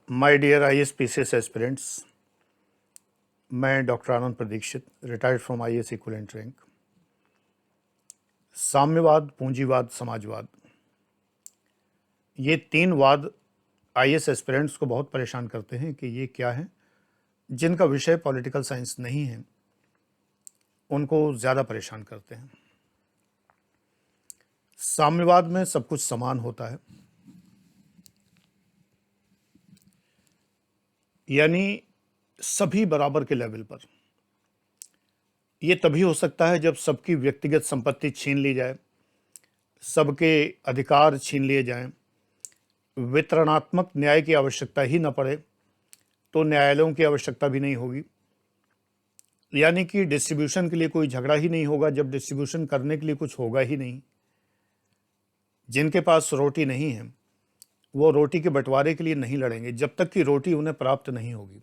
My dear IAS aspirants, मैं doctor Anand Pradikshit, retired from IAS equivalent rank. साम्यवाद, पूंजीवाद, समाजवाद, ये तीन वाद IAS एस्पिरेंट्स को बहुत परेशान करते हैं कि ये क्या है। जिनका विषय पॉलिटिकल साइंस नहीं है उनको ज़्यादा परेशान करते हैं। साम्यवाद में सब कुछ समान होता है, यानी सभी बराबर के लेवल पर। ये तभी हो सकता है जब सबकी व्यक्तिगत संपत्ति छीन ली जाए, सबके अधिकार छीन लिए जाएं, वितरणात्मक न्याय की आवश्यकता ही न पड़े तो न्यायालयों की आवश्यकता भी नहीं होगी। यानी कि डिस्ट्रीब्यूशन के लिए कोई झगड़ा ही नहीं होगा जब डिस्ट्रीब्यूशन करने के लिए कुछ होगा ही नहीं। जिनके पास रोटी नहीं है वो रोटी के बंटवारे के लिए नहीं लड़ेंगे जब तक कि रोटी उन्हें प्राप्त नहीं होगी।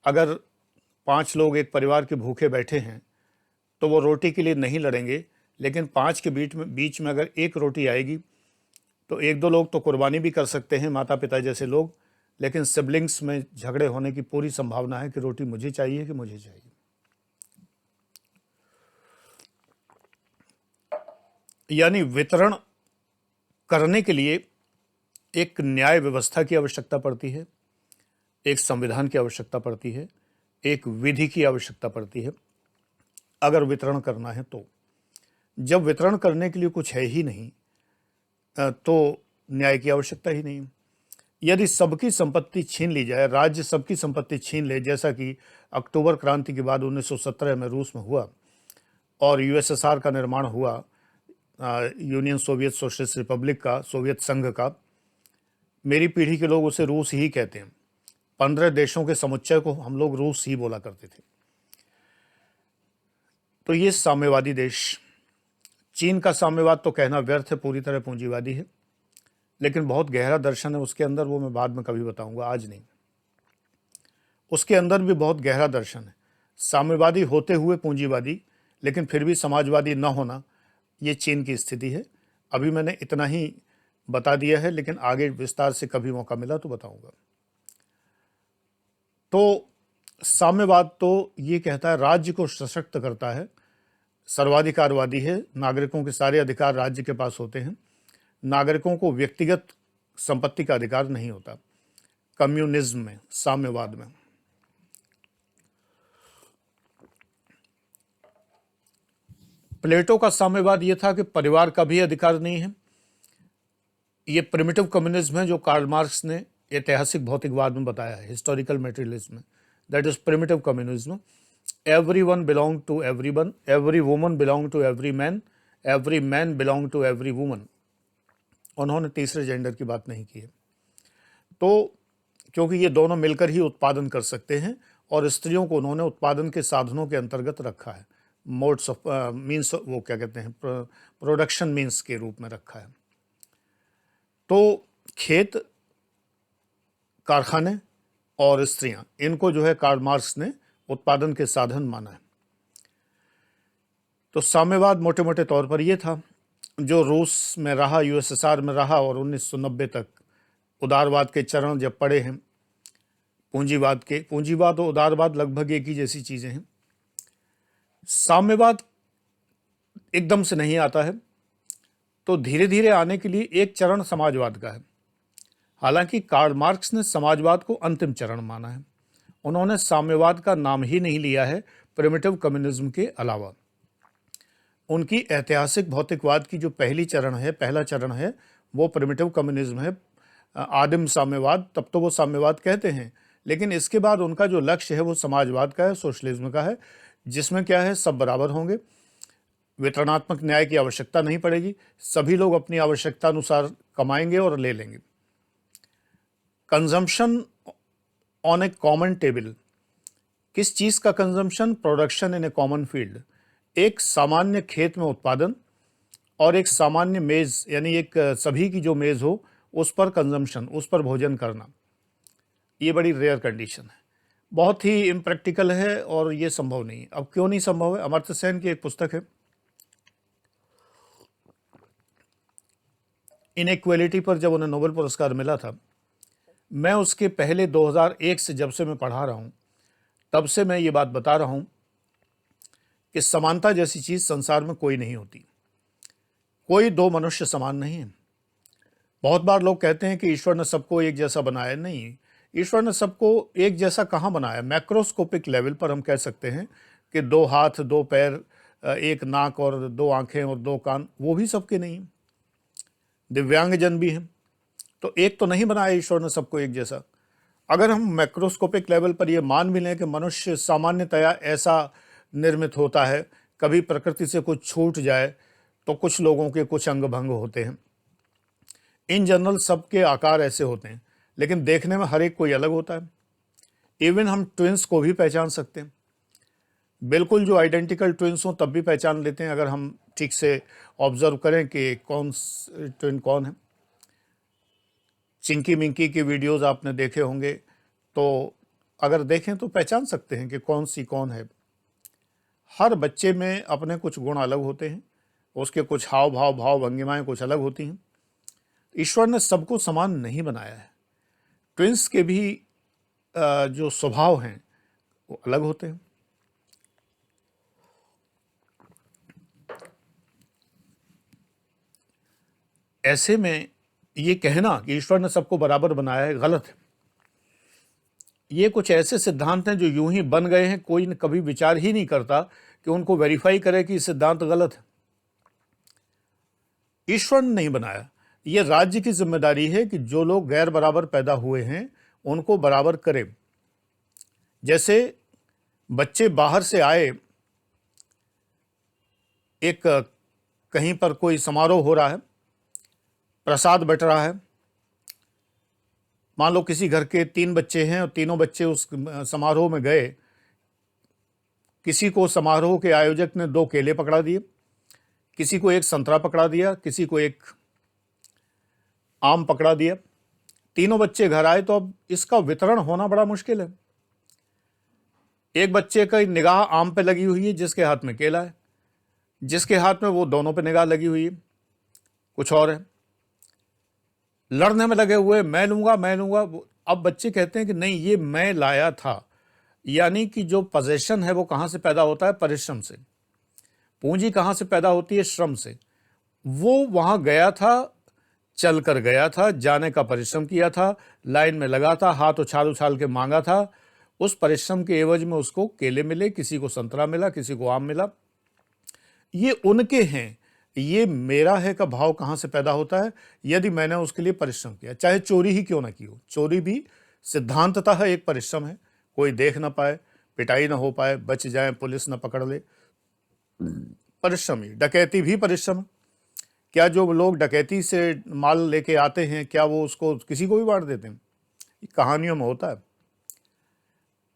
अगर 5 लोग एक परिवार के भूखे बैठे हैं तो वो रोटी के लिए नहीं लड़ेंगे, लेकिन 5 के बीच में अगर एक रोटी आएगी तो 1-2 लोग तो कुर्बानी भी कर सकते हैं, माता पिता जैसे लोग, लेकिन सिबलिंग्स में झगड़े होने की पूरी संभावना है कि रोटी मुझे चाहिए कि मुझे चाहिए। यानी वितरण करने के लिए एक न्याय व्यवस्था की आवश्यकता पड़ती है, एक संविधान की आवश्यकता पड़ती है, एक विधि की आवश्यकता पड़ती है अगर वितरण करना है तो। जब वितरण करने के लिए कुछ है ही नहीं तो न्याय की आवश्यकता ही नहीं। यदि सबकी संपत्ति छीन ली जाए, राज्य सबकी संपत्ति छीन ले, जैसा कि अक्टूबर क्रांति के बाद 1917 में रूस में हुआ और USSR का निर्माण हुआ, यूनियन सोवियत सोशलिस्ट रिपब्लिक का, सोवियत संघ का। मेरी पीढ़ी के लोग उसे रूस ही कहते हैं। 15 देशों के समुच्चय को हम लोग रूस ही बोला करते थे। तो ये साम्यवादी देश, चीन का साम्यवाद तो कहना व्यर्थ है, पूरी तरह पूंजीवादी है, लेकिन बहुत गहरा दर्शन है उसके अंदर, वो मैं बाद में कभी बताऊंगा, आज नहीं। उसके अंदर भी बहुत गहरा दर्शन है। साम्यवादी होते हुए पूंजीवादी, लेकिन फिर भी समाजवादी न होना, ये चीन की स्थिति है। अभी मैंने इतना ही बता दिया है, लेकिन आगे विस्तार से कभी मौका मिला तो बताऊंगा। तो साम्यवाद तो ये कहता है राज्य को सशक्त करता है, सर्वाधिकारवादी है, नागरिकों के सारे अधिकार राज्य के पास होते हैं, नागरिकों को व्यक्तिगत संपत्ति का अधिकार नहीं होता कम्युनिज्म में, साम्यवाद में। प्लेटो का साम्यवाद यह था कि परिवार का भी अधिकार नहीं है। ये प्रिमिटिव कम्युनिज्म है जो कार्ल मार्क्स ने ऐतिहासिक भौतिकवाद में बताया है, हिस्टोरिकल मटेरियलिज्म में। That is primitive communism. Everyone belong to everyone, every woman belong to every man belong to every woman. उन्होंने तीसरे जेंडर की बात नहीं की है। तो क्योंकि ये दोनों मिलकर ही उत्पादन कर सकते हैं और स्त्रियों को उन्होंने उत्पादन के साधनों के अंतर्गत रखा है, मोड्स ऑफ मीन्स, वो क्या कहते हैं, प्रोडक्शन मीन्स के रूप में रखा है। तो खेत, कारखाने और स्त्रियां, इनको जो है कार्ल मार्क्स ने उत्पादन के साधन माना है। तो साम्यवाद मोटे मोटे तौर पर यह था, जो रूस में रहा, USSR में रहा और 1990 तक उदारवाद के चरण जब पड़े हैं पूंजीवाद और उदारवाद लगभग एक ही जैसी चीजें हैं। साम्यवाद एकदम से नहीं आता है, तो धीरे धीरे आने के लिए एक चरण समाजवाद का है। हालांकि कार्ल मार्क्स ने समाजवाद को अंतिम चरण माना है। उन्होंने साम्यवाद का नाम ही नहीं लिया है प्रिमिटिव कम्युनिज्म के अलावा। उनकी ऐतिहासिक भौतिकवाद की जो पहला चरण है वो प्रिमिटिव कम्युनिज्म है, आदिम साम्यवाद। तब तो वो साम्यवाद कहते हैं, लेकिन इसके बाद उनका जो लक्ष्य है वो समाजवाद का है, सोशलिज्म का है, जिसमें क्या है, सब बराबर होंगे, वितरणात्मक न्याय की आवश्यकता नहीं पड़ेगी, सभी लोग अपनी आवश्यकता अनुसार कमाएंगे और ले लेंगे। Consumption on A common table, किस चीज का consumption? Production in A common field, एक सामान्य खेत में उत्पादन और एक सामान्य मेज, यानी एक सभी की जो मेज हो उस पर कंजम्पशन, उस पर भोजन करना। ये बड़ी रेयर कंडीशन है, बहुत ही इम्प्रैक्टिकल है और ये संभव नहीं है। अब क्यों नहीं संभव है? अमर्त्य सेन की एक पुस्तक है इनइक्वालिटी पर, जब उन्हें नोबेल पुरस्कार मिला था, मैं उसके पहले 2001 से जब से मैं पढ़ा रहा हूँ, तब से मैं ये बात बता रहा हूँ कि समानता जैसी चीज़ संसार में कोई नहीं होती। कोई दो मनुष्य समान नहीं है। बहुत बार लोग कहते हैं कि ईश्वर ने सबको एक जैसा बनाया। नहीं, ईश्वर ने सबको एक जैसा कहाँ बनाया? मैक्रोस्कोपिक लेवल पर हम कह सकते हैं कि 2 हाथ, 2 पैर, 1 नाक और 2 आँखें और 2 कान, वो भी सबके नहीं हैं। दिव्यांगजन भी हैं। तो एक तो नहीं बनाया ईश्वर ने सबको एक जैसा। अगर हम मैक्रोस्कोपिक लेवल पर ये मान भी लें कि मनुष्य सामान्यतया ऐसा निर्मित होता है, कभी प्रकृति से कुछ छूट जाए तो कुछ लोगों के कुछ अंग भंग होते हैं। इन जनरल सबके आकार ऐसे होते हैं, लेकिन देखने में हर एक कोई अलग होता है। इवन हम ट्विंस को भी पहचान सकते हैं। बिल्कुल जो आइडेंटिकल ट्विंस हों तब भी पहचान लेते हैं, अगर हम ठीक से ऑब्जर्व करें कि कौन ट्विन कौन है। चिंकी मिंकी की वीडियोस आपने देखे होंगे, तो अगर देखें तो पहचान सकते हैं कि कौन सी कौन है। हर बच्चे में अपने कुछ गुण अलग होते हैं, उसके कुछ हाव भाव भाव भंगिमाएं कुछ अलग होती हैं। ईश्वर ने सबको समान नहीं बनाया है। ट्विंस के भी जो स्वभाव हैं वो अलग होते हैं। ऐसे में ये कहना कि ईश्वर ने सबको बराबर बनाया है, गलत है। ये कुछ ऐसे सिद्धांत हैं जो यूं ही बन गए हैं, कोई कभी विचार ही नहीं करता कि उनको वेरीफाई करे कि सिद्धांत गलत है। ईश्वर ने नहीं बनाया। ये राज्य की जिम्मेदारी है कि जो लोग गैर बराबर पैदा हुए हैं उनको बराबर करे। जैसे बच्चे बाहर से आए, एक कहीं पर कोई समारोह हो रहा है, प्रसाद बट रहा है। मान लो किसी घर के 3 बच्चे हैं और तीनों बच्चे उस समारोह में गए। किसी को समारोह के आयोजक ने 2 केले पकड़ा दिए, किसी को 1 संतरा पकड़ा दिया, किसी को 1 आम पकड़ा दिया। तीनों बच्चे घर आए तो अब इसका वितरण होना बड़ा मुश्किल है। एक बच्चे का निगाह आम पे लगी हुई है जिसके हाथ में केला है, जिसके हाथ में वो दोनों पे निगाह लगी हुई है, कुछ और है। लड़ने में लगे हुए, मैं लूंगा मैं लूंगा। अब बच्चे कहते हैं कि नहीं, ये मैं लाया था। यानी कि जो पोजेशन है वो कहां से पैदा होता है? परिश्रम से। पूंजी कहां से पैदा होती है? श्रम से। वो वहां गया था, चल कर गया था, जाने का परिश्रम किया था, लाइन में लगा था, हाथ उछाल उछाल के मांगा था। उस परिश्रम के एवज में उसको केले मिले, किसी को संतरा मिला, किसी को आम मिला। ये उनके हैं। ये मेरा है का भाव कहां से पैदा होता है? यदि मैंने उसके लिए परिश्रम किया, चाहे चोरी ही क्यों ना की हो। चोरी भी सिद्धांततः एक परिश्रम है। कोई देख ना पाए, पिटाई ना हो पाए, बच जाए, पुलिस ना पकड़ ले, परिश्रम ही। डकैती भी परिश्रम है। क्या जो लोग डकैती से माल लेके आते हैं, क्या वो उसको किसी को भी बांट देते हैं? कहानियों में होता है।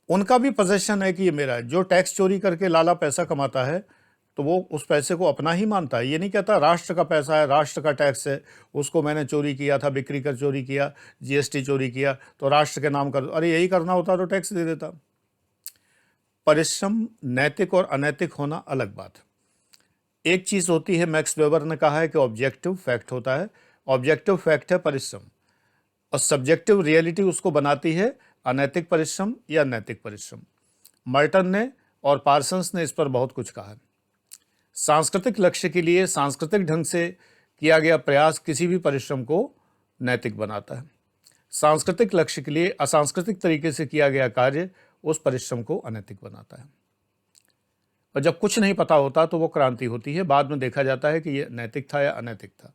उनका भी पोजेशन है कि ये मेरा है। जो टैक्स चोरी करके लाला पैसा कमाता है तो वो उस पैसे को अपना ही मानता है। ये नहीं कहता राष्ट्र का पैसा है, राष्ट्र का टैक्स है, उसको मैंने चोरी किया था, बिक्री कर चोरी किया, जीएसटी चोरी किया तो राष्ट्र के नाम कर। अरे यही करना होता तो टैक्स दे देता। परिश्रम नैतिक और अनैतिक होना अलग बात है। एक चीज होती है, मैक्स वेबर ने कहा है कि ऑब्जेक्टिव फैक्ट होता है। ऑब्जेक्टिव फैक्ट है परिश्रम, और सब्जेक्टिव रियलिटी उसको बनाती है अनैतिक परिश्रम या नैतिक परिश्रम। मर्टन ने और पार्सन्स ने इस पर बहुत कुछ कहा है। सांस्कृतिक लक्ष्य के लिए सांस्कृतिक ढंग से किया गया प्रयास किसी भी परिश्रम को नैतिक बनाता है। सांस्कृतिक लक्ष्य के लिए असांस्कृतिक तरीके से किया गया कार्य उस परिश्रम को अनैतिक बनाता है। और जब कुछ नहीं पता होता तो वो क्रांति होती है। बाद में देखा जाता है कि ये नैतिक था या अनैतिक था।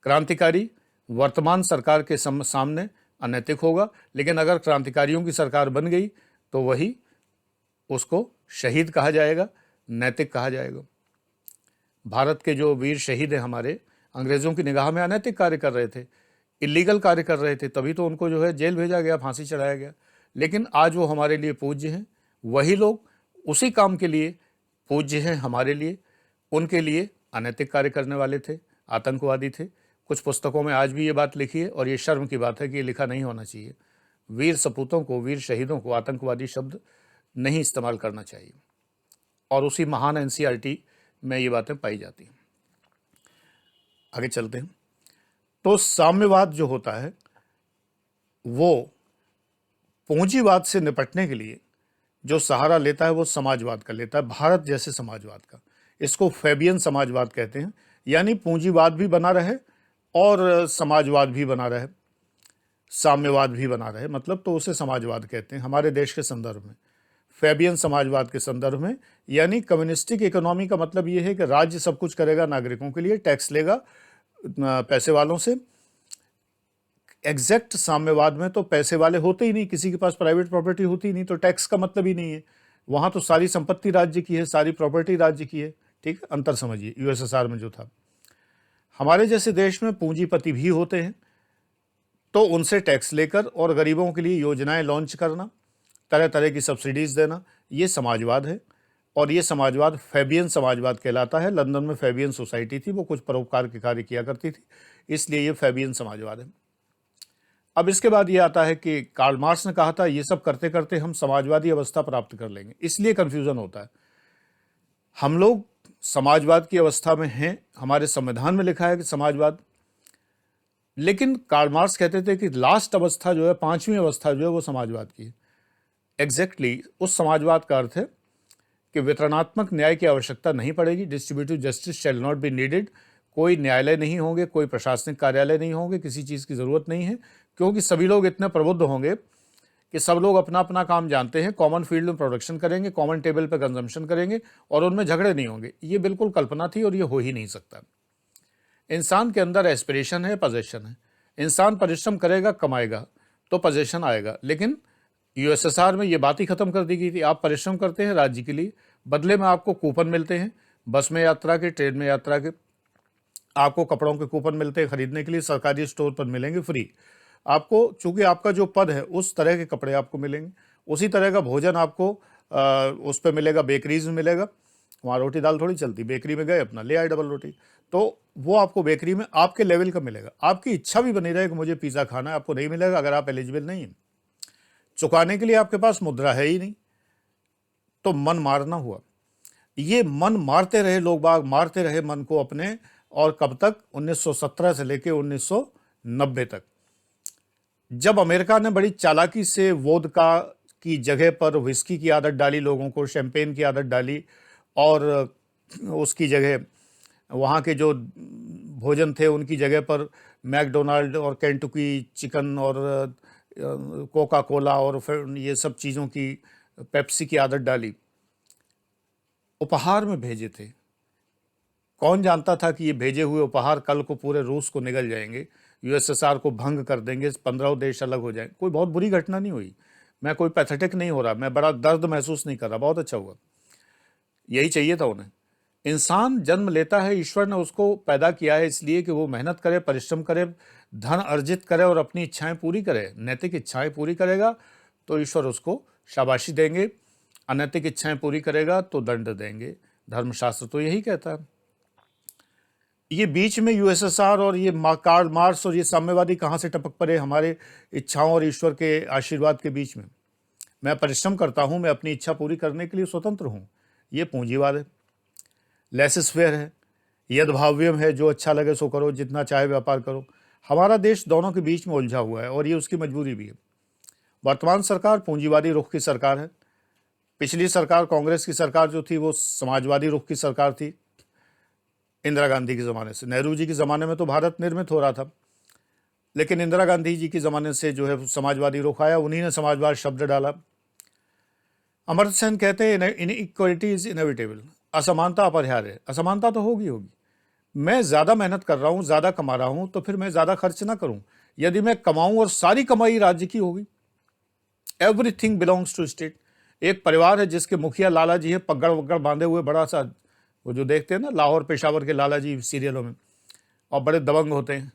क्रांतिकारी वर्तमान सरकार के सामने अनैतिक होगा, लेकिन अगर क्रांतिकारियों की सरकार बन गई तो वही उसको शहीद कहा जाएगा, नैतिक कहा जाएगा। भारत के जो वीर शहीद हैं हमारे, अंग्रेजों की निगाह में अनैतिक कार्य कर रहे थे, इलीगल कार्य कर रहे थे, तभी तो उनको जो है जेल भेजा गया, फांसी चढ़ाया गया। लेकिन आज वो हमारे लिए पूज्य हैं। वही लोग उसी काम के लिए पूज्य हैं हमारे लिए। उनके लिए अनैतिक कार्य करने वाले थे, आतंकवादी थे। कुछ पुस्तकों में आज भी ये बात लिखी है और ये शर्म की बात है कि ये लिखा नहीं होना चाहिए। वीर सपूतों को, वीर शहीदों को आतंकवादी शब्द नहीं इस्तेमाल करना चाहिए। और उसी महान एनसीईआरटी में ये बातें पाई जाती हैं। आगे चलते हैं। तो साम्यवाद जो होता है वो पूंजीवाद से निपटने के लिए जो सहारा लेता है वो समाजवाद का लेता है, भारत जैसे समाजवाद का। इसको फैबियन समाजवाद कहते हैं, यानी पूंजीवाद भी बना रहे और समाजवाद भी बना रहे, साम्यवाद भी बना रहे, मतलब तो उसे समाजवाद कहते हैं हमारे देश के संदर्भ में। फैबियन समाजवाद के संदर्भ में, यानी कम्युनिस्टिक इकोनॉमी का मतलब ये है कि राज्य सब कुछ करेगा नागरिकों के लिए, टैक्स लेगा पैसे वालों से। एग्जैक्ट साम्यवाद में तो पैसे वाले होते ही नहीं, किसी के पास प्राइवेट प्रॉपर्टी होती ही नहीं, तो टैक्स का मतलब ही नहीं है। वहां तो सारी संपत्ति राज्य की है, सारी प्रॉपर्टी राज्य की है। ठीक, अंतर समझिए यूएसएसआर में जो था। हमारे जैसे देश में पूंजीपति भी होते हैं, तो उनसे टैक्स लेकर और गरीबों के लिए योजनाएं लॉन्च करना, तरह तरह की सब्सिडीज देना, ये समाजवाद है। और ये समाजवाद फैबियन समाजवाद कहलाता है। लंदन में फैबियन सोसाइटी थी, वो कुछ परोपकार के कार्य किया करती थी, इसलिए ये फैबियन समाजवाद है। अब इसके बाद ये आता है कि कार्ल मार्क्स ने कहा था ये सब करते करते हम समाजवादी अवस्था प्राप्त कर लेंगे, इसलिए कंफ्यूजन होता है। हम लोग समाजवाद की अवस्था में हैं, हमारे संविधान में लिखा है कि समाजवाद, लेकिन कार्ल मार्क्स कहते थे कि लास्ट अवस्था जो है, पांचवी अवस्था जो है, वो समाजवाद की है। एग्जैक्टली उस समाजवाद का अर्थ है कि वितरणात्मक न्याय की आवश्यकता नहीं पड़ेगी, distributive justice shall not be needed. कोई न्यायालय नहीं होंगे, कोई प्रशासनिक कार्यालय नहीं होंगे, किसी चीज़ की ज़रूरत नहीं है, क्योंकि सभी लोग इतने प्रबुद्ध होंगे कि सब लोग अपना अपना काम जानते हैं, कॉमन फील्ड में प्रोडक्शन करेंगे, कॉमन टेबल पर कंजम्पशन करेंगे और उनमें झगड़े नहीं होंगे। ये बिल्कुल कल्पना थी और ये हो ही नहीं सकता। इंसान के अंदर एस्पिरेशन है, पोजेशन है। इंसान परिश्रम करेगा, कमाएगा तो पोजेशन आएगा। लेकिन यूएसएसआर में ये बात ही खत्म कर दी गई थी। आप परिश्रम करते हैं राज्य के लिए, बदले में आपको कूपन मिलते हैं, बस में यात्रा के, ट्रेन में यात्रा के, आपको कपड़ों के कूपन मिलते हैं खरीदने के लिए, सरकारी स्टोर पर मिलेंगे फ्री। आपको, चूंकि आपका जो पद है उस तरह के कपड़े आपको मिलेंगे, उसी तरह का भोजन आपको उस पर मिलेगा, बेकरीज में मिलेगा। वहाँ रोटी दाल थोड़ी चलती, बेकरी में गए अपना ले आए डबल रोटी, तो वो आपको बेकरी में आपके लेवल का मिलेगा। आपकी इच्छा भी बनी रहे कि मुझे पिज़्ज़ा खाना है, आपको नहीं मिलेगा अगर आप एलिजिबल नहीं हैं। चुकाने के लिए आपके पास मुद्रा है ही नहीं, तो मन मारना हुआ। ये मन मारते रहे, लोग बाग मारते रहे मन को अपने, और कब तक? 1917 से लेके 1990 तक, जब अमेरिका ने बड़ी चालाकी से वोदका की जगह पर विस्की की आदत डाली, लोगों को शैंपेन की आदत डाली, और उसकी जगह वहाँ के जो भोजन थे उनकी जगह पर मैकडोनाल्ड और केंटुकी चिकन और कोका कोला और फिर ये सब चीज़ों की, पेप्सी की आदत डाली, उपहार में भेजे थे। कौन जानता था कि ये भेजे हुए उपहार कल को पूरे रूस को निगल जाएंगे, यूएसएसआर को भंग कर देंगे, 15 देश अलग हो जाएंगे। कोई बहुत बुरी घटना नहीं हुई। मैं कोई पैथेटिक नहीं हो रहा, मैं बड़ा दर्द महसूस नहीं कर रहा, बहुत अच्छा हुआ। यही चाहिए था उन्हें। इंसान जन्म लेता है, ईश्वर ने उसको पैदा किया है इसलिए कि वो मेहनत करे, परिश्रम करे, धन अर्जित करे और अपनी इच्छाएं पूरी करे। नैतिक इच्छाएं पूरी करेगा तो ईश्वर उसको शाबाशी देंगे, अनैतिक इच्छाएं पूरी करेगा तो दंड देंगे। धर्मशास्त्र तो यही कहता है। ये बीच में यूएसएसआर और ये कार्ल मार्क्स और ये साम्यवादी कहाँ से टपक पड़े हमारे इच्छाओं और ईश्वर के आशीर्वाद के बीच में। मैं परिश्रम करता हूँ, मैं अपनी इच्छा पूरी करने के लिए स्वतंत्र हूँ, ये पूंजीवाद है। लेसिस फेयर है, यदभाव्यम है, जो अच्छा लगे सो करो, जितना चाहे व्यापार करो। हमारा देश दोनों के बीच में उलझा हुआ है और ये उसकी मजबूरी भी है। वर्तमान सरकार पूंजीवादी रुख की सरकार है। पिछली सरकार, कांग्रेस की सरकार जो थी, वो समाजवादी रुख की सरकार थी इंदिरा गांधी के ज़माने से। नेहरू जी के ज़माने में तो भारत निर्मित हो रहा था, लेकिन इंदिरा गांधी जी के ज़माने से जो है समाजवादी रुख आया, उन्हीं ने समाजवाद शब्द डाला। अमर्त्य सेन कहते हैं इनइक्वालिटी इज इनएविटेबल, असमानता अपरिहार्य है। असमानता तो होगी होगी। मैं ज़्यादा मेहनत कर रहा हूँ, ज़्यादा कमा रहा हूँ, तो फिर मैं ज़्यादा खर्च ना करूँ। यदि मैं कमाऊँ और सारी कमाई राज्य की होगी, एवरीथिंग बिलोंग्स टू स्टेट। एक परिवार है जिसके मुखिया लाला जी है, पगड़ वगड़ बांधे हुए, बड़ा सा, वो जो देखते हैं ना लाहौर पेशावर के लाला जी सीरियलों में, और बड़े दबंग होते हैं,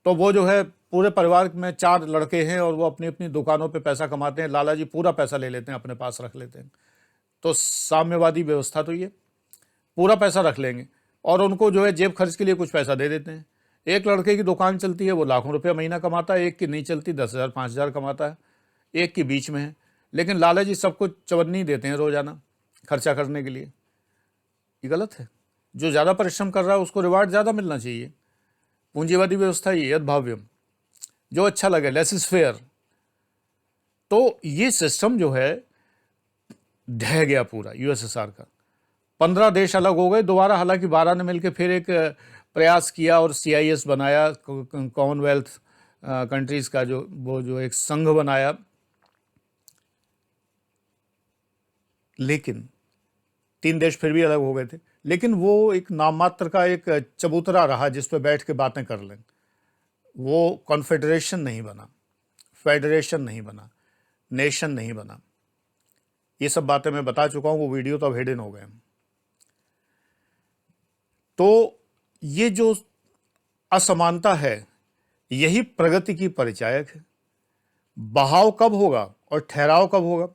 तो वो जो है पूरे परिवार में 4 लड़के हैं और वो अपनी अपनी दुकानों पे पैसा कमाते हैं। लाला जी पूरा पैसा ले लेते हैं, अपने पास रख लेते हैं। तो साम्यवादी व्यवस्था तो ये, पूरा पैसा रख लेंगे और उनको जो है जेब खर्च के लिए कुछ पैसा दे देते हैं। एक लड़के की दुकान चलती है, वो लाखों रुपया महीना कमाता है, एक की नहीं चलती, 10,000 5,000 कमाता है, एक के बीच में है। लेकिन लाला जी सबको चवन्नी देते हैं रोजाना खर्चा करने के लिए। ये गलत है। जो ज़्यादा परिश्रम कर रहा है उसको रिवार्ड ज़्यादा मिलना चाहिए। पूंजीवादी व्यवस्था ये यदभाव्यम, जो अच्छा लगे, लेसिस फेयर। तो ये सिस्टम जो है ढह गया पूरा यूएसएसआर का। 15 देश अलग हो गए दोबारा, हालांकि 12 ने मिलकर फिर एक प्रयास किया और सीआईएस बनाया, कॉमनवेल्थ कंट्रीज का जो एक संघ बनाया, लेकिन 3 देश फिर भी अलग हो गए थे। लेकिन वो एक नाम मात्र का एक चबूतरा रहा जिस पे बैठ के बातें कर लें। वो कॉन्फेडरेशन नहीं बना, फेडरेशन नहीं बना, नेशन नहीं बना। ये सब बातें मैं बता चुका हूं, वो वीडियो तो अब हिडन हो गए। तो ये जो असमानता है यही प्रगति की परिचायक है। बहाव कब होगा और ठहराव कब होगा?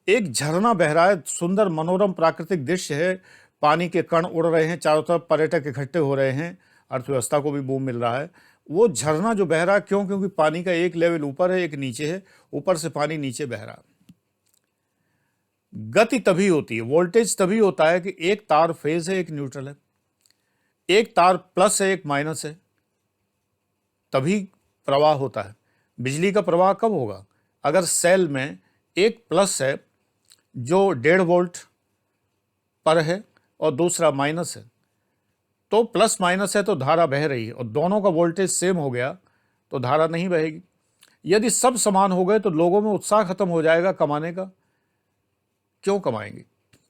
एक झरना बह रहा है, सुंदर मनोरम प्राकृतिक दृश्य है, पानी के कण उड़ रहे हैं, चारों तरफ पर्यटक इकट्ठे हो रहे हैं, अर्थव्यवस्था को भी बूम मिल रहा है। वो झरना जो बह रहा है, क्यों? क्योंकि पानी का एक लेवल ऊपर है, एक नीचे है, ऊपर से पानी नीचे बह रहा है। गति तभी होती है, वोल्टेज तभी होता है कि एक तार फेज है, एक न्यूट्रल है, एक तार प्लस है, एक माइनस है, तभी प्रवाह होता है। बिजली का प्रवाह कब होगा? अगर सेल में एक प्लस है जो 1.5 वोल्ट पर है और दूसरा माइनस है, तो प्लस माइनस है तो धारा बह रही है, और दोनों का वोल्टेज सेम हो गया तो धारा नहीं बहेगी। यदि सब समान हो गए तो लोगों में उत्साह खत्म हो जाएगा कमाने का। क्यों कमाएंगे?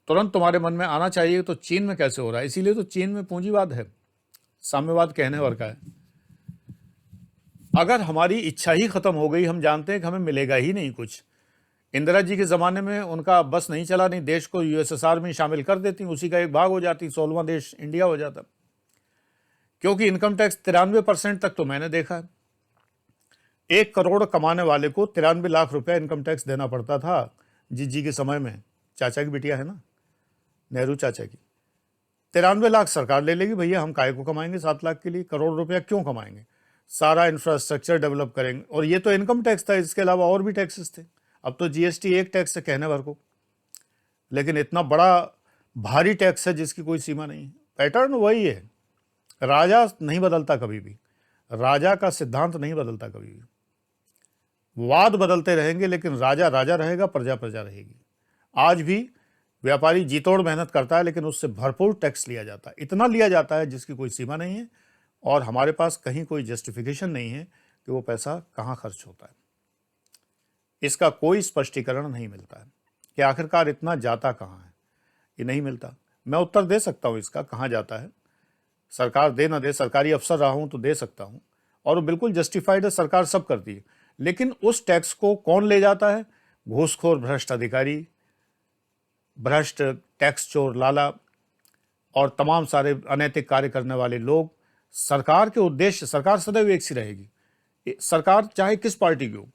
तुरंत तुम्हारे मन में आना चाहिए तो चीन में कैसे हो रहा है? इसीलिए तो चीन में पूंजीवाद है, साम्यवाद कहने भर का है। अगर हमारी इच्छा ही खत्म हो गई, हम जानते हैं कि हमें मिलेगा ही नहीं कुछ। इंदिरा जी के ज़माने में उनका बस नहीं चला, नहीं देश को यूएसएसआर में शामिल कर देती, उसी का एक भाग हो जाती, 16वां देश इंडिया हो जाता। क्योंकि इनकम टैक्स 93% तक तो मैंने देखा है। 1 करोड़ कमाने वाले को 93 लाख रुपया इनकम टैक्स देना पड़ता था जी के समय में। चाचा की बिटिया है ना, नेहरू चाचा की। 93 लाख सरकार ले लेगी, भैया हम काय को कमाएंगे 7 लाख के लिए, करोड़ रुपया क्यों कमाएंगे? सारा इंफ्रास्ट्रक्चर डेवलप करेंगे। और ये तो इनकम टैक्स था, इसके अलावा और भी टैक्सेस थे। अब तो जीएसटी एक टैक्स है कहने भर को, लेकिन इतना बड़ा भारी टैक्स है जिसकी कोई सीमा नहीं है। पैटर्न वही है, राजा नहीं बदलता कभी भी, राजा का सिद्धांत नहीं बदलता कभी भी। वाद बदलते रहेंगे लेकिन राजा राजा रहेगा, प्रजा प्रजा रहेगी। आज भी व्यापारी जी तोड़ मेहनत करता है लेकिन उससे भरपूर टैक्स लिया जाता है, इतना लिया जाता है जिसकी कोई सीमा नहीं है, और हमारे पास कहीं कोई जस्टिफिकेशन नहीं है कि वो पैसा कहाँ खर्च होता है। इसका कोई स्पष्टीकरण नहीं मिलता है कि आखिरकार इतना जाता कहाँ है, ये नहीं मिलता। मैं उत्तर दे सकता हूँ इसका, कहाँ जाता है। सरकार दे ना दे, सरकारी अफसर रहा हूँ तो दे सकता हूँ, और वो बिल्कुल जस्टिफाइड है, सरकार सब करती है। लेकिन उस टैक्स को कौन ले जाता है? घूसखोर भ्रष्ट अधिकारी, भ्रष्ट टैक्स चोर लाला और तमाम सारे अनैतिक कार्य करने वाले लोग। सरकार के उद्देश्य, सरकार सदैव एक सी रहेगी, सरकार चाहे किस पार्टी की हो,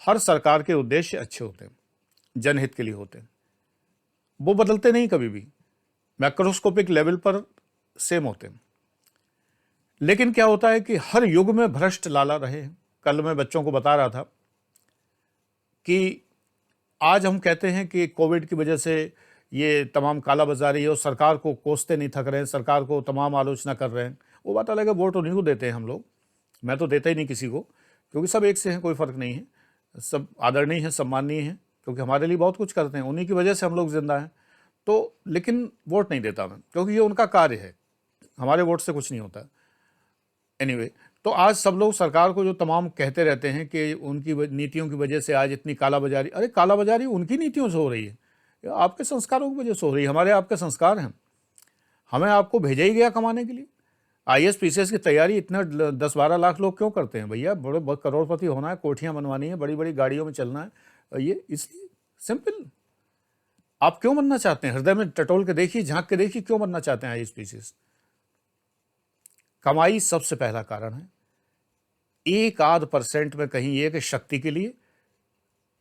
हर सरकार के उद्देश्य अच्छे होते हैं, जनहित के लिए होते हैं, वो बदलते नहीं कभी भी, मैक्रोस्कोपिक लेवल पर सेम होते हैं। लेकिन क्या होता है कि हर युग में भ्रष्ट लाला रहे हैं। कल मैं बच्चों को बता रहा था कि आज हम कहते हैं कि कोविड की वजह से ये तमाम कालाबाजारी है और सरकार को कोसते नहीं थक रहे हैं, सरकार को तमाम आलोचना कर रहे हैं। वो बात अलग है, वोट उन्हीं को देते हैं हम लोग, मैं तो देता ही नहीं किसी को, क्योंकि सब एक से हैं, कोई फ़र्क नहीं है, सब आदरणीय हैं, सम्माननीय हैं, क्योंकि हमारे लिए बहुत कुछ करते हैं, उन्हीं की वजह से हम लोग जिंदा हैं। तो लेकिन वोट नहीं देता मैं, क्योंकि ये उनका कार्य है, हमारे वोट से कुछ नहीं होता। एनीवे, तो आज सब लोग सरकार को जो तमाम कहते रहते हैं कि उनकी नीतियों की वजह से आज इतनी कालाबाजारी, अरे कालाबाजारी उनकी नीतियों से हो रही है, आपके संस्कारों की वजह से हो रही है। हमारे आपके संस्कार हैं, हमें आपको भेजा ही गया कमाने के लिए। आईएएस पीसीएस की तैयारी इतना 10-12 लाख लोग क्यों करते हैं भैया? बड़े करोड़पति होना है, कोठियां बनवानी है, बड़ी बड़ी गाड़ियों में चलना है, ये इसलिए सिंपल। आप क्यों बनना चाहते हैं? हृदय में टटोल के देखिए, झांक के देखिए, क्यों बनना चाहते हैं आईएएस पीसीएस? कमाई सबसे पहला कारण है। 1-8% में कहीं ये कि शक्ति के लिए,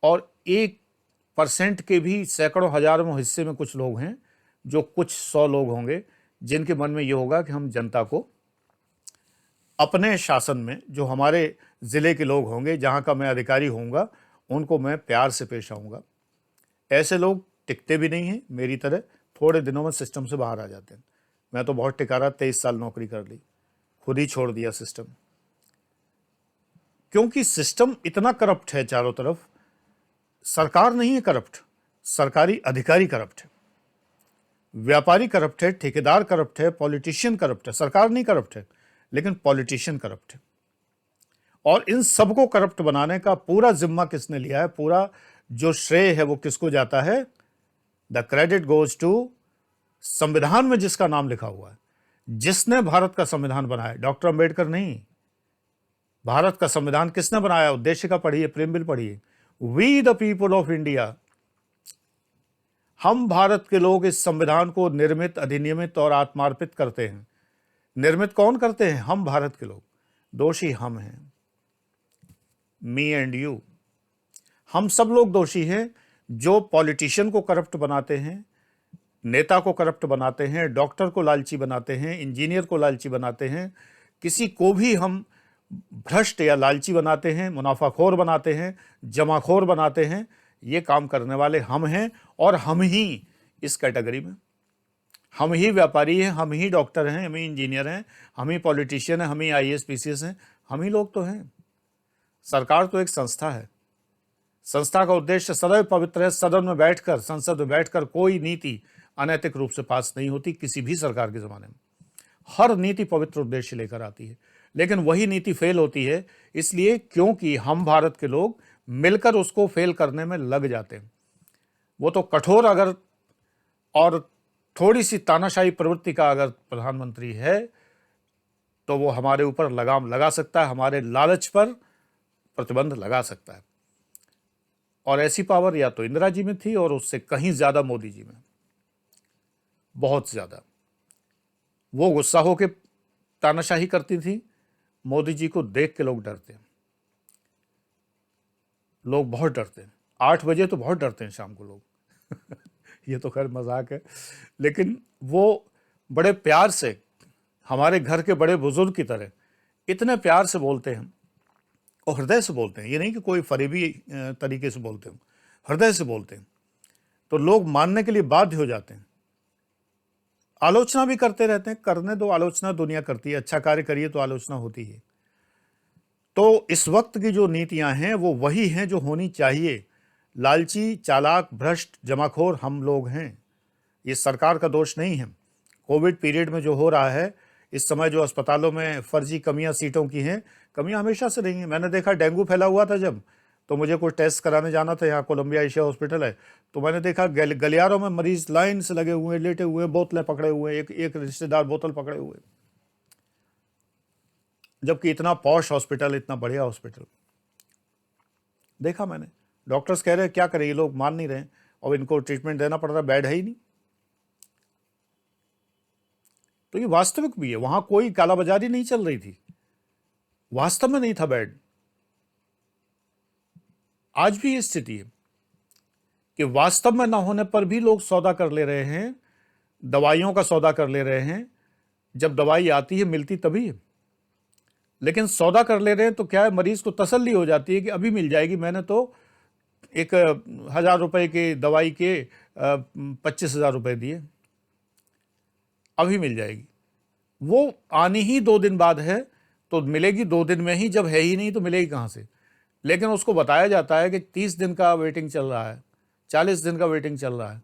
और 1% के भी सैकड़ों हजारों हिस्से में कुछ लोग हैं, जो कुछ 100 लोग होंगे जिनके मन में ये होगा कि हम जनता को अपने शासन में, जो हमारे ज़िले के लोग होंगे, जहाँ का मैं अधिकारी होऊंगा, उनको मैं प्यार से पेश आऊँगा। ऐसे लोग टिकते भी नहीं हैं, मेरी तरह थोड़े दिनों में सिस्टम से बाहर आ जाते हैं। मैं तो बहुत टिका रहा, 23 साल नौकरी कर ली, खुद ही छोड़ दिया सिस्टम। क्योंकि सिस्टम इतना करप्ट है चारों तरफ। सरकार नहीं है करप्ट, सरकारी अधिकारी करप्ट है, व्यापारी करप्ट है, ठेकेदार करप्ट है, पॉलिटिशियन करप्ट है। सरकार नहीं करप्ट है, लेकिन पॉलिटिशियन करप्ट है। और इन सबको करप्ट बनाने का पूरा जिम्मा किसने लिया है, पूरा जो श्रेय है वो किसको जाता है? द क्रेडिट गोज टू संविधान में जिसका नाम लिखा हुआ है, जिसने भारत का संविधान बनाया। डॉक्टर अंबेडकर नहीं। भारत का संविधान किसने बनाया? उद्देशिका पढ़िए, प्रेमबिल पढ़िए। We the people of India, हम भारत के लोग इस संविधान को निर्मित, अधिनियमित और आत्मार्पित करते हैं। निर्मित कौन करते हैं? हम भारत के लोग। दोषी हम हैं, मी एंड यू। हम सब लोग दोषी हैं जो पॉलिटिशियन को करप्ट बनाते हैं, नेता को करप्ट बनाते हैं, डॉक्टर को लालची बनाते हैं, इंजीनियर को लालची बनाते हैं, किसी को भी हम भ्रष्ट या लालची बनाते हैं, मुनाफाखोर बनाते हैं, जमाखोर बनाते हैं। ये काम करने वाले हम हैं, और हम ही इस कैटेगरी में, हम ही व्यापारी हैं, हम ही डॉक्टर हैं, हम ही इंजीनियर हैं, हम ही पॉलिटिशियन हैं, हम ही आईएएस पीसीएस हैं, हम ही लोग तो हैं। सरकार तो एक संस्था है। संस्था का उद्देश्य सदैव पवित्र है। सदन में बैठकर, संसद में बैठकर कोई नीति अनैतिक रूप से पास नहीं होती किसी भी सरकार के ज़माने में। हर नीति पवित्र उद्देश्य लेकर आती है, लेकिन वही नीति फेल होती है इसलिए क्योंकि हम भारत के लोग मिलकर उसको फेल करने में लग जाते हैं। वो तो कठोर अगर और थोड़ी सी तानाशाही प्रवृत्ति का अगर प्रधानमंत्री है तो वो हमारे ऊपर लगाम लगा सकता है, हमारे लालच पर प्रतिबंध लगा सकता है। और ऐसी पावर या तो इंदिरा जी में थी और उससे कहीं ज्यादा मोदी जी में, बहुत ज्यादा। वो गुस्सा होकर तानाशाही करती थी, मोदी जी को देख के लोग डरते हैं। लोग बहुत डरते हैं। 8 बजे तो बहुत डरते हैं शाम को लोग ये तो खैर मजाक है, लेकिन वो बड़े प्यार से, हमारे घर के बड़े बुजुर्ग की तरह इतने प्यार से बोलते हैं और हृदय से बोलते हैं। ये नहीं कि कोई फरेबी तरीके से बोलते हैं, हृदय से बोलते हैं, तो लोग मानने के लिए बाध्य हो जाते हैं। आलोचना भी करते रहते हैं, करने दो, आलोचना दुनिया करती है। अच्छा कार्य करिए तो आलोचना होती है। तो इस वक्त की जो नीतियां हैं वो वही हैं जो होनी चाहिए। लालची, चालाक, भ्रष्ट, जमाखोर हम लोग हैं। ये सरकार का दोष नहीं है। कोविड पीरियड में जो हो रहा है, इस समय जो अस्पतालों में फर्जी कमियां सीटों की हैं, कमियां हमेशा से रही हैं। मैंने देखा डेंगू फैला हुआ था जब, तो मुझे कुछ टेस्ट कराने जाना था। यहाँ कोलंबिया एशिया हॉस्पिटल है, तो मैंने देखा गलियारों में मरीज लाइन से लगे हुए, लेटे हुए, बोतलें पकड़े हुए, एक रिश्तेदार बोतल पकड़े हुए, जबकि इतना पॉश हॉस्पिटल, इतना बढ़िया हॉस्पिटल देखा मैंने। डॉक्टर्स कह रहे हैं क्या करें, ये लोग मान नहीं रहे और इनको ट्रीटमेंट देना पड़ रहा, बेड है ही नहीं। तो ये वास्तविक भी है, वहां कोई कालाबाजारी नहीं चल रही थी, वास्तव में नहीं था बेड। आज भी ये स्थिति है कि वास्तव में ना होने पर भी लोग सौदा कर ले रहे हैं, दवाइयों का सौदा कर ले रहे हैं। जब दवाई आती है, मिलती तभी है, लेकिन सौदा कर ले रहे हैं। तो क्या है, मरीज को तसल्ली हो जाती है कि अभी मिल जाएगी, मैंने तो 1,000 रुपए की दवाई के 25,000 रुपए दिए, अभी मिल जाएगी। वो आनी ही 2 दिन बाद है, तो मिलेगी 2 दिन में ही, जब है ही नहीं तो मिलेगी कहाँ से। लेकिन उसको बताया जाता है कि 30 दिन का वेटिंग चल रहा है, 40 दिन का वेटिंग चल रहा है।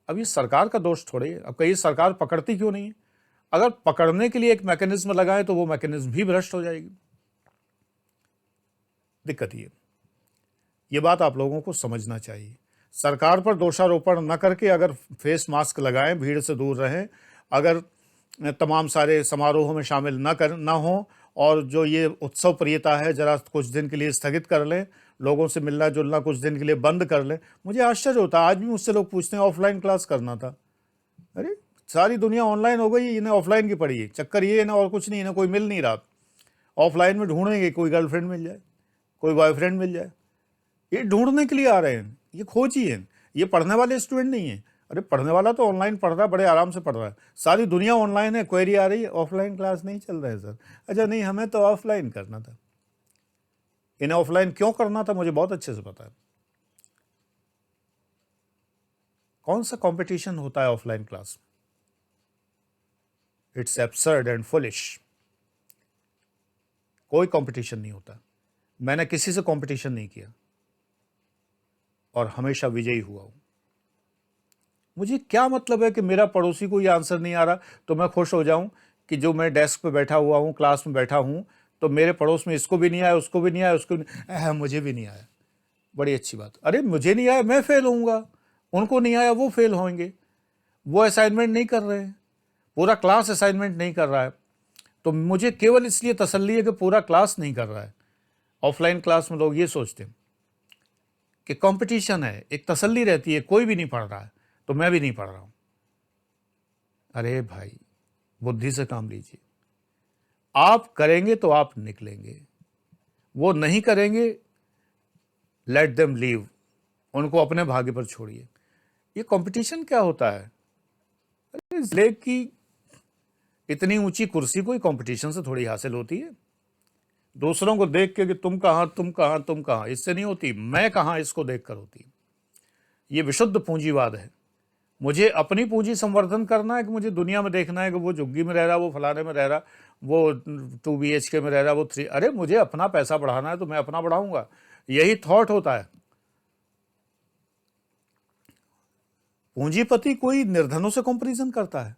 अब ये सरकार का दोष थोड़ी है। अब कहीं सरकार पकड़ती क्यों नहीं है? अगर पकड़ने के लिए एक मैकेनिज्म लगाए तो वो मैकेनिज्म भी भ्रष्ट हो जाएगी। दिक्कत ये बात आप लोगों को समझना चाहिए। सरकार पर दोषारोपण न करके अगर फेस मास्क लगाएं, भीड़ से दूर रहें, अगर तमाम सारे समारोहों में शामिल ना हो, और जो ये उत्सव प्रियता है जरा कुछ दिन के लिए स्थगित कर लें, लोगों से मिलना जुलना कुछ दिन के लिए बंद कर लें। मुझे आश्चर्य होता है, आज भी मुझसे लोग पूछते हैं ऑफलाइन क्लास करना था। अरे सारी दुनिया ऑनलाइन हो गई, इन्हें ऑफलाइन की पड़ी है। चक्कर ये है ना, और कुछ नहीं, इन्हें कोई मिल नहीं रहा। ऑफलाइन में ढूंढेंगे, कोई गर्लफ्रेंड मिल जाए, कोई बॉयफ्रेंड मिल जाए। ये ढूंढने के लिए आ रहे हैं, ये खोजी है। ये पढ़ने वाले स्टूडेंट नहीं है। अरे पढ़ने वाला तो ऑनलाइन पढ़ रहा है, बड़े आराम से पढ़ रहा है। सारी दुनिया ऑनलाइन है, क्वेरी आ रही है, ऑफलाइन क्लास नहीं चल रहा है सर। अच्छा नहीं, हमें तो ऑफलाइन करना था। इन्हें ऑफलाइन क्यों करना था मुझे बहुत अच्छे से पता है। कौन सा कंपटीशन होता है offline class? It's absurd and foolish. कोई कंपटीशन नहीं होता। मैंने किसी से कंपटीशन नहीं किया और हमेशा विजयी हुआ हूं। मुझे क्या मतलब है कि मेरा पड़ोसी को ये आंसर नहीं आ रहा तो मैं खुश हो जाऊं कि जो मैं डेस्क पे बैठा हुआ हूं, क्लास में बैठा हूं, तो मेरे पड़ोस में इसको भी नहीं आया, उसको भी नहीं आया, उसको मुझे भी नहीं आया। बड़ी अच्छी बात। अरे मुझे नहीं आया, मैं फेल होऊंगा, उनको नहीं आया, वो फेल होंगे। वो असाइनमेंट नहीं कर रहे हैं, पूरा क्लास असाइनमेंट नहीं कर रहा है, तो मुझे केवल इसलिए तसल्ली है कि पूरा क्लास नहीं कर रहा है। ऑफलाइन क्लास में लोग ये सोचते हैं कि कंपटीशन है, एक तसल्ली रहती है, कोई भी नहीं पढ़ रहा है तो मैं भी नहीं पढ़ रहा हूं। अरे भाई, बुद्धि से काम लीजिए। आप करेंगे तो आप निकलेंगे, वो नहीं करेंगे, लेट देम लीव, उनको अपने भाग्य पर छोड़िए। ये कंपटीशन क्या होता है? अरे जिले की इतनी ऊंची कुर्सी कोई कंपटीशन से थोड़ी हासिल होती है। दूसरों को देख के कि तुम कहां, तुम कहां, तुम कहां, इससे नहीं होती। मैं कहां, इसको देखकर होती है। ये विशुद्ध पूंजीवाद है। मुझे अपनी पूंजी संवर्धन करना है कि मुझे दुनिया में देखना है कि वो झुग्गी में रह रहा, वो फलाने में रह रहा, वो 2 BHK में रह रहा, वो 3। अरे मुझे अपना पैसा बढ़ाना है तो मैं अपना बढ़ाऊंगा। यही थॉट होता है। पूंजीपति कोई निर्धनों से कंपैरिजन करता है।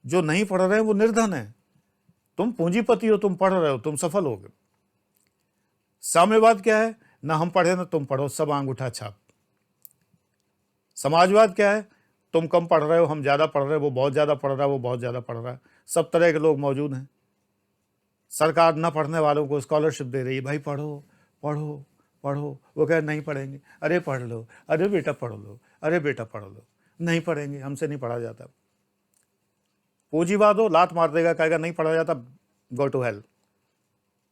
जो नहीं पढ़ रहे हैं वो निर्धन है। तुम पूंजीपति हो, तुम पढ़ रहे हो, तुम सफल हो गए। साम्यवाद क्या है? ना हम पढ़े ना तुम पढ़ो, सब अंगूठा छाप। समाजवाद क्या है? तुम कम पढ़ रहे हो, हम ज्यादा पढ़ रहे हो, वो बहुत ज्यादा पढ़ रहा है, वो बहुत ज्यादा पढ़ रहा है। सब तरह के लोग मौजूद हैं। सरकार न पढ़ने वालों को स्कॉलरशिप दे रही है, भाई पढ़ो पढ़ो पढ़ो। वो कह नहीं पढ़ेंगे, अरे पढ़ लो, अरे बेटा पढ़ लो, अरे बेटा पढ़ लो। नहीं पढ़ेंगे, हमसे नहीं पढ़ा जाता। पूंजीवाद हो, लात मार देगा, कहेगा नहीं पढ़ा जाता, गो टू हेल।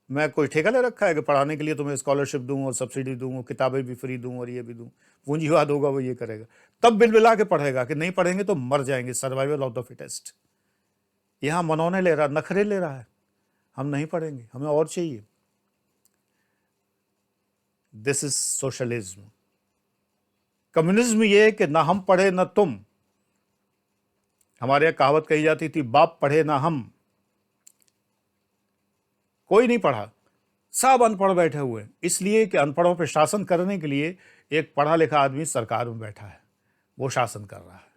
मैं कोई ठेका ले रखा है कि पढ़ाने के लिए तुम्हें स्कॉलरशिप दूं और सब्सिडी दूं और किताबें भी फ्री दूं और ये भी दूं? पूंजीवाद होगा, वो ये करेगा। तब बिलबिला के पढ़ेगा कि नहीं पढ़ेंगे तो मर जाएंगे, सर्वाइवल ऑफ द फिटेस्ट। यहां मनौने ले रहा, नखरे ले रहा है, हम नहीं पढ़ेंगे, हमें और चाहिए। This is socialism. कम्युनिज्म ये है कि ना हम पढ़े ना तुम। हमारे यहां कहावत कही जाती थी, बाप पढ़े ना हम। कोई नहीं पढ़ा, सब अनपढ़ बैठे हुए हैं, इसलिए कि अनपढ़ों पर शासन करने के लिए एक पढ़ा लिखा आदमी सरकार में बैठा है, वो शासन कर रहा है।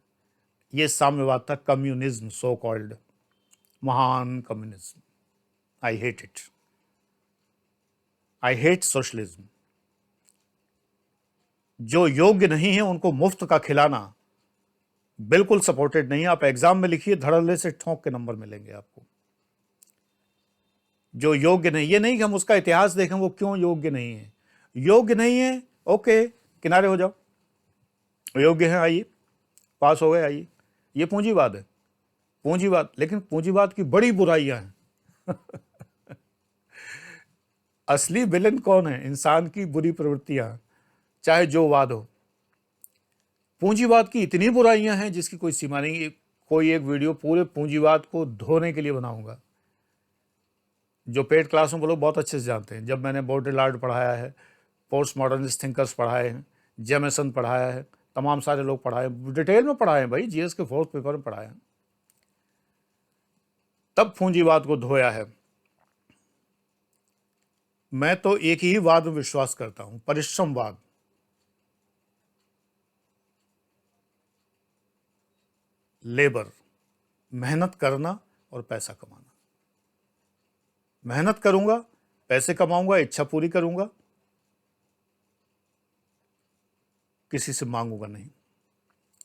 ये साम्यवाद था, कम्युनिज्म, सो कॉल्ड महान communism. I hate it. I hate socialism. जो योग्य नहीं है उनको मुफ्त का खिलाना बिल्कुल सपोर्टेड नहीं है। आप एग्जाम में लिखिए, धड़ल्ले से ठोंक के नंबर मिलेंगे आपको। जो योग्य नहीं, ये नहीं कि हम उसका इतिहास देखें वो क्यों योग्य नहीं है। योग्य नहीं है, ओके, किनारे हो जाओ। योग्य है, आइए, पास हो गए, आइए। ये पूंजीवाद है, पूंजीवाद। लेकिन पूंजीवाद की बड़ी बुराइयां हैं। असली विलन कौन है? इंसान की बुरी प्रवृत्तियां, चाहे जो वाद हो। पूंजीवाद की इतनी बुराइयां हैं जिसकी कोई सीमा नहीं। कोई एक वीडियो पूरे पूंजीवाद को धोने के लिए बनाऊंगा। जो पेड क्लास में वो लोग बहुत अच्छे से जानते हैं। जब मैंने बॉडेलार्ड पढ़ाया है, पोस्ट मॉडर्निस्ट थिंकर्स पढ़ाए हैं, जेमेसन पढ़ाया है, तमाम सारे लोग पढ़ाए, डिटेल में पढ़ाए हैं भाई, जीएस के 4th पेपर में पढ़ाया है, तब पूंजीवाद को धोया है। मैं तो एक ही वाद में विश्वास करता हूं, परिश्रमवाद। लेबर, मेहनत करना और पैसा कमाना। मेहनत करूंगा, पैसे कमाऊंगा, इच्छा पूरी करूंगा, किसी से मांगूंगा नहीं,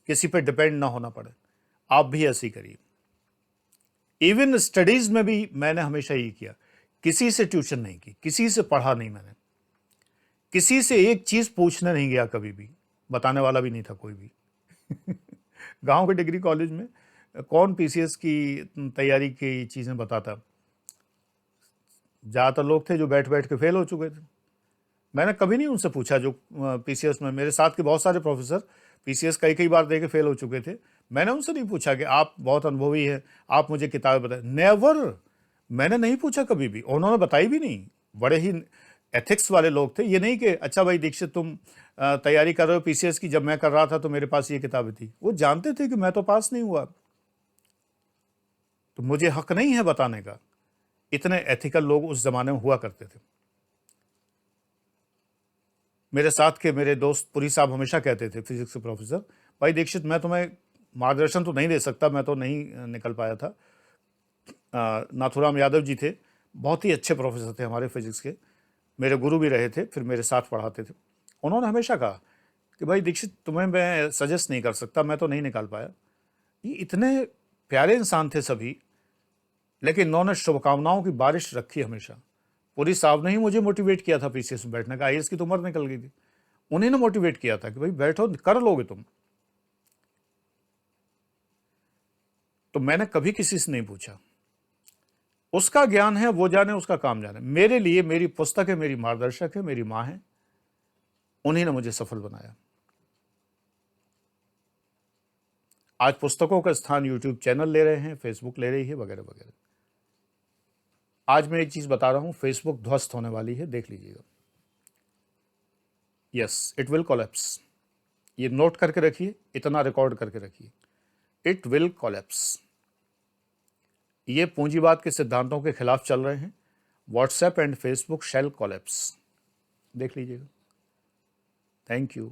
किसी पे डिपेंड ना होना पड़े। आप भी ऐसे ही करिए। इवन स्टडीज में भी मैंने हमेशा यही किया, किसी से ट्यूशन नहीं की, किसी से पढ़ा नहीं मैंने, किसी से एक चीज पूछने नहीं गया कभी भी, बताने वाला भी नहीं था कोई भी। गांव के डिग्री कॉलेज में कौन पीसीएस की तैयारी की चीजें बताता? ज्यादातर लोग थे जो बैठ बैठ के फेल हो चुके थे। मैंने कभी नहीं उनसे पूछा, जो पीसीएस में मेरे साथ के बहुत सारे प्रोफेसर पीसीएस कई कई बार दे के फेल हो चुके थे, मैंने उनसे नहीं पूछा कि आप बहुत अनुभवी हैं, आप मुझे किताबें बताएं। नेवर, मैंने नहीं पूछा कभी भी, उन्होंने बताई भी नहीं। बड़े ही एथिक्स वाले लोग थे। ये नहीं कि अच्छा भाई दीक्षित तुम तैयारी कर रहे हो पीसीएस की, जब मैं कर रहा था तो मेरे पास ये किताबें थी। वो जानते थे कि मैं तो पास नहीं हुआ, तो मुझे हक नहीं है बताने का। इतने एथिकल लोग उस जमाने में हुआ करते थे। मेरे साथ के मेरे दोस्त पुरी साहब हमेशा कहते थे, फिजिक्स के प्रोफेसर, भाई दीक्षित मैं तुम्हें मार्गदर्शन तो नहीं दे सकता, मैं तो नहीं निकल पाया था। नाथूराम यादव जी थे, बहुत ही अच्छे प्रोफेसर थे हमारे फिजिक्स के, मेरे गुरु भी रहे थे, फिर मेरे साथ पढ़ाते थे। उन्होंने हमेशा कहा कि भाई दीक्षित तुम्हें मैं सजेस्ट नहीं कर सकता, मैं तो नहीं निकाल पाया। ये इतने प्यारे इंसान थे सभी, लेकिन उन्होंने शुभकामनाओं की बारिश रखी हमेशा। पुरी साहब ने ही मुझे मोटिवेट किया था पीसीएस में बैठने का, आईएएस की तो उम्र निकल गई थी, उन्हीं ने मोटिवेट किया था कि भाई बैठो, कर लोगे तुम। तो मैंने कभी किसी से नहीं पूछा, उसका ज्ञान है वो जाने, उसका काम जाने। मेरे लिए मेरी पुस्तक है, मेरी मार्गदर्शक है, मेरी मां है, उन्हीं ने मुझे सफल बनाया। आज पुस्तकों का स्थान यूट्यूब चैनल ले रहे हैं, फेसबुक ले रही है, वगैरह वगैरह। आज मैं एक चीज बता रहा हूं, फेसबुक ध्वस्त होने वाली है, देख लीजिएगा। Yes, it will collapse. ये नोट करके रखिए, इतना रिकॉर्ड करके रखिए, इट विल कोलैप्स। ये पूंजीवाद के सिद्धांतों के खिलाफ चल रहे हैं। WhatsApp and Facebook shall collapse, देख लीजिएगा। Thank you.